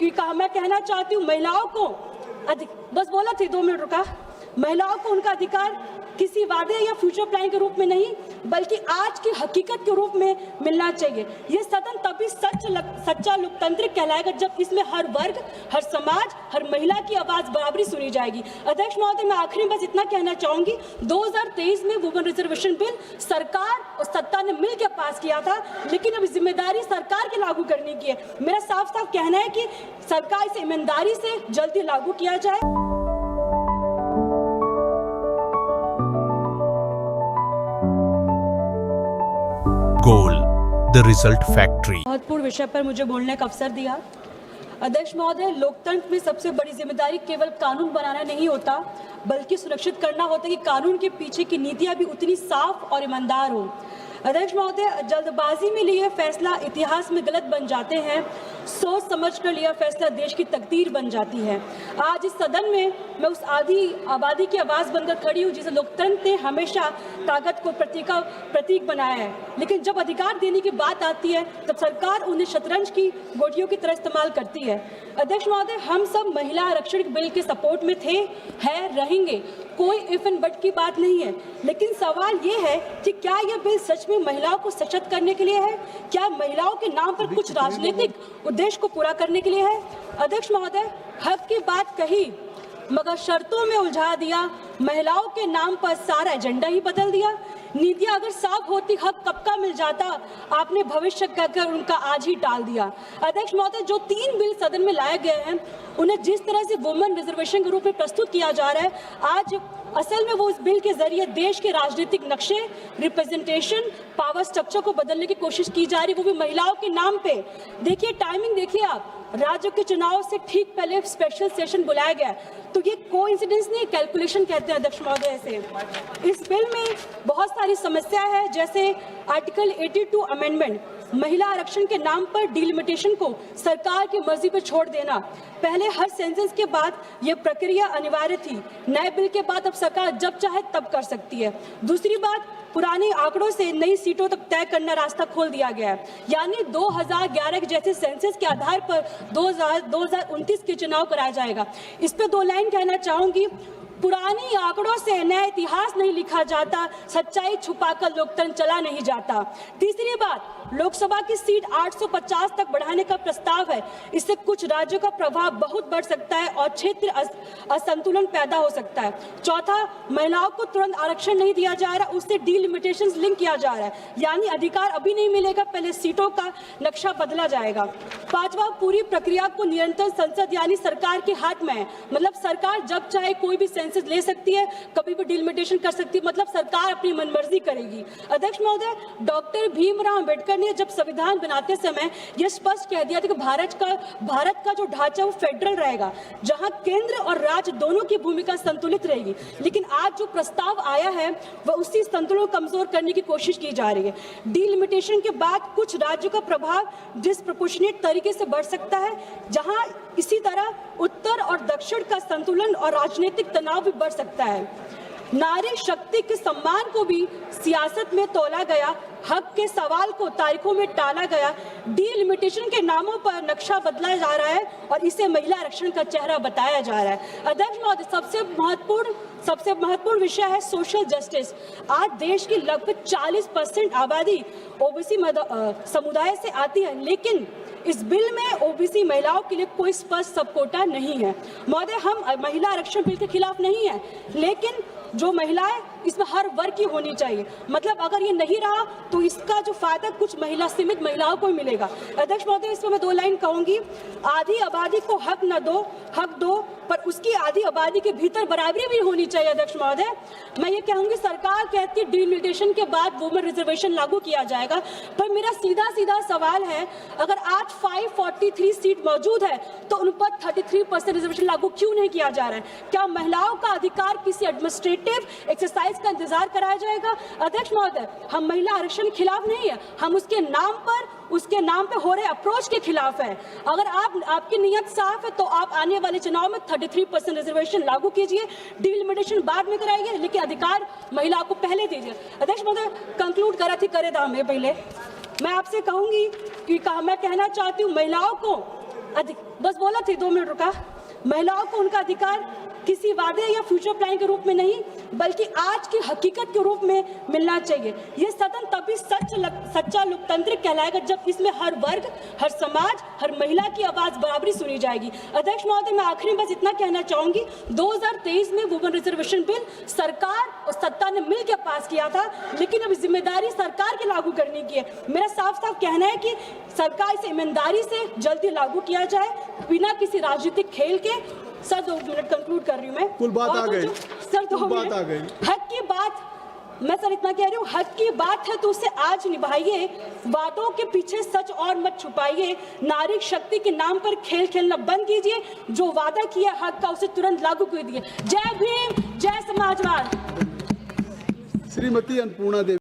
कि मैं कहना चाहती हूँ महिलाओं को बस बोला थी 2 मिनट रुका। महिलाओं को उनका अधिकार किसी वादे या फ्यूचर प्लान के रूप में नहीं बल्कि आज की हकीकत के रूप में मिलना चाहिए। ये सदन तभी सच्चा लोकतंत्र कहलाएगा जब इसमें हर वर्ग, हर समाज, हर महिला की आवाज बराबरी सुनी जाएगी। अध्यक्ष महोदय, मैं आखिरी में बस इतना कहना चाहूंगी, 2023 में वुमेन रिजर्वेशन बिल सरकार और सत्ता ने मिलकर पास किया था, लेकिन अब जिम्मेदारी सरकार की लागू करने की है। मेरा साफ साफ कहना है कि सरकार इसे ईमानदारी से जल्दी लागू किया जाए। Goal the result factory. महत्वपूर्ण विषय पर मुझे बोलने का अवसर दिया। अध्यक्ष महोदय, लोकतंत्र में सबसे बड़ी जिम्मेदारी केवल कानून बनाना नहीं होता बल्कि सुनिश्चित करना होता है कि कानून के पीछे की नीतियां भी उतनी साफ और ईमानदार हो। अध्यक्ष महोदय, जल्दबाजी में लिए फैसला इतिहास में गलत बन जाते हैं, सोच समझ कर लिया फैसला देश की तकदीर बन जाती है। आज इस सदन में मैं उस आधी आबादी की आवाज बनकर खड़ी हूँ जिसे लोकतंत्र ने हमेशा ताकत को प्रतीक बनाया है, लेकिन जब अधिकार देने की बात आती है तब सरकार उन्हें शतरंज की गोटियों की तरह इस्तेमाल करती है। अध्यक्ष महोदय, हम सब महिला आरक्षण बिल के सपोर्ट में थे, हैं, रहेंगे, कोई इफ एंड बट की बात नहीं है, लेकिन सवाल ये है कि क्या यह बिल सच में महिलाओं को सशक्त करने के लिए है? क्या महिलाओं के नाम पर कुछ राजनीतिक उद्देश्य को पूरा करने के लिए है? अध्यक्ष महोदय, हक की बात कही मगर शर्तों में उलझा दिया, महिलाओं के नाम पर सारा एजेंडा ही बदल दिया। नीतियां अगर साफ होती हक कब का मिल जाता, आपने भविष्य कहकर उनका आज ही टाल दिया। अध्यक्ष महोदय, जो 3 बिल सदन में लाए गए हैं उन्हें जिस तरह से वुमेन रिजर्वेशन के रूप में प्रस्तुत किया जा रहा है, आज असल में वो इस बिल के जरिए देश के राजनीतिक नक्शे, रिप्रेजेंटेशन, पावर स्ट्रक्चर को बदलने की कोशिश की जा रही, वो भी महिलाओं के नाम पे। देखिए टाइमिंग, देखिए आप, राज्यों के चुनाव से ठीक पहले स्पेशल सेशन बुलाया गया, तो ये कोइंसिडेंस नहीं, कैलकुलेशन कहते हैं अध्यक्ष महोदय से। इस बिल में बहुत सारी समस्या है, जैसे आर्टिकल 82 अमेंडमेंट, महिला आरक्षण के नाम पर डिलिमिटेशन को सरकार की मर्जी पर छोड़ देना। पहले हर सेंसस के बाद यह प्रक्रिया अनिवार्य थी, नए बिल के बाद अब सरकार जब चाहे तब कर सकती है। दूसरी बात, पुराने आंकड़ों से नई सीटों तक तय करना रास्ता खोल दिया गया है, यानी 2011 के जैसे सेंसस के आधार पर 2029 के चुनाव कराया जाएगा। इस पे 2 लाइन कहना चाहूंगी। पुरानी आंकड़ों से नया इतिहास नहीं लिखा जाता, सच्चाई छुपाकर लोकतंत्र चला नहीं जाता। तीसरी बात, लोकसभा की सीट 850 तक बढ़ाने का प्रस्ताव है, इससे कुछ राज्यों का प्रभाव बहुत बढ़ सकता है और क्षेत्र असंतुलन पैदा हो सकता है। चौथा, महिलाओं को तुरंत आरक्षण नहीं दिया जा रहा, उससे डिलिमिटेशंस लिंक किया जा रहा है, यानी अधिकार अभी नहीं मिलेगा, पहले सीटों का नक्शा बदला जाएगा। पांचवा, पूरी प्रक्रिया को निरंतर संसद यानी सरकार के हाथ में है, मतलब सरकार जब चाहे कोई भी सेंसस ले सकती है, कभी भी डिलिमिटेशन कर सकती है, मतलब सरकार अपनी मनमर्जी करेगी। अध्यक्ष महोदय, डॉक्टर भीमराव अंबेडकर ने जब संविधान बनाते समय यह स्पष्ट कह दिया था कि भारत का जो ढांचा वो फेडरल रहेगा, जहां केंद्र और राज्य दोनों की भूमिका संतुलित रहेगी, लेकिन आज जो प्रस्ताव आया है वह उसी संतुलन को कमजोर करने की कोशिश की जा रही है। डिलिमिटेशन के बाद कुछ राज्यों का प्रभाव डिस्प्रोपोर्शनेट तरीके से बढ़ सकता है, जहां इसी तरह उत्तर और दक्षिण का संतुलन और राजनीतिक तनाव भी बढ़ सकता है। नारी शक्ति के सम्मान को भी सियासत में तोला गया, हक के सवाल को तारीखों में टाला गया, डिलिमिटेशन के नामों पर नक्शा बदला जा रहा है और इसे महिला आरक्षण का चेहरा बताया जा रहा है। अध्यक्ष महोदय, सबसे महत्वपूर्ण विषय है सोशल जस्टिस। आज देश की लगभग 40% आबादी ओबीसी समुदाय से आती है, लेकिन इस बिल में ओबीसी महिलाओं के लिए कोई स्पष्ट सब कोटा नहीं है। महोदय, हम महिला आरक्षण बिल के खिलाफ नहीं है, लेकिन जो महिलाएं इसमें हर वर्ग की होनी चाहिए, मतलब अगर ये नहीं रहा तो इसका जो फायदा कुछ सीमित महिलाओं को मिलेगा। अध्यक्ष महोदय, इसमें मैं 2 लाइन कहूंगी। आधी आबादी को हक न दो, हक दो, पर उसकी आधी आबादी के भीतर बराबरी भी होनी चाहिए। अध्यक्ष महोदय, मैं ये कहूंगी, सरकार कहती है डिलिमिटेशन के बाद वुमेन रिजर्वेशन लागू किया जाएगा, पर मेरा सीधा सवाल है, अगर आज 543 सीट मौजूद है तो उन पर 33% रिजर्वेशन लागू क्यों नहीं किया जा रहा है? क्या महिलाओं का अधिकार किसी एडमिनिस्ट्रेटिव एक्सरसाइज का इंतजार कराया जाएगा? अध्यक्ष महोदय, हम महिला आरक्षण के खिलाफ नहीं है, हम उसके नाम पे हो रहे अप्रोच के खिलाफ है। अगर आपकी नीयत साफ है तो आप आने वाले चुनाव में 33% रिजर्वेशन लागू कीजिए, डिलिमिटेशन बाद में कराइए, लेकिन अधिकार महिला को पहले दीजिए। अध्यक्ष महोदय, कंक्लूड करे दाम में पहले मैं आपसे कहूंगी कि मैं कहना चाहती हूँ, महिलाओं को बस बोला थी, 2 मिनट रुका। महिलाओं को उनका अधिकार किसी वादे या फ्यूचर प्लान के रूप में नहीं, बल्कि आज की हकीकत के रूप में मिलना चाहिए। ये सदन तभी सच्चा लोकतंत्र कहलाएगा जब इसमें हर वर्ग, हर समाज, हर महिला की आवाज बराबरी सुनी जाएगी। अध्यक्ष महोदय, मैं आखिरी में बस इतना कहना चाहूंगी, 2023 में वुमेन रिजर्वेशन बिल सरकार और सत्ता ने मिलकर पास किया था, लेकिन अब जिम्मेदारी सरकार की लागू करने की है। मेरा साफ साफ कहना है कि सरकार इसे ईमानदारी से जल्दी लागू किया जाए, बिना किसी राजनीतिक खेल के। सर 2 मिनट कंक्लूड कर रही हूँ मैं। कुल बात आ गई। Sir 2 minute. आ गई। हक की बात, मैं सर इतना कह रही हूँ, हक की बात है तो उसे आज निभाइए, वादों के पीछे सच और मत छुपाइए। नारी शक्ति के नाम पर खेल खेलना बंद कीजिए, जो वादा किया हक का उसे तुरंत लागू कर दिए। जय भीम, जय समाजवाद। श्रीमती अन्नपूर्णा देवी।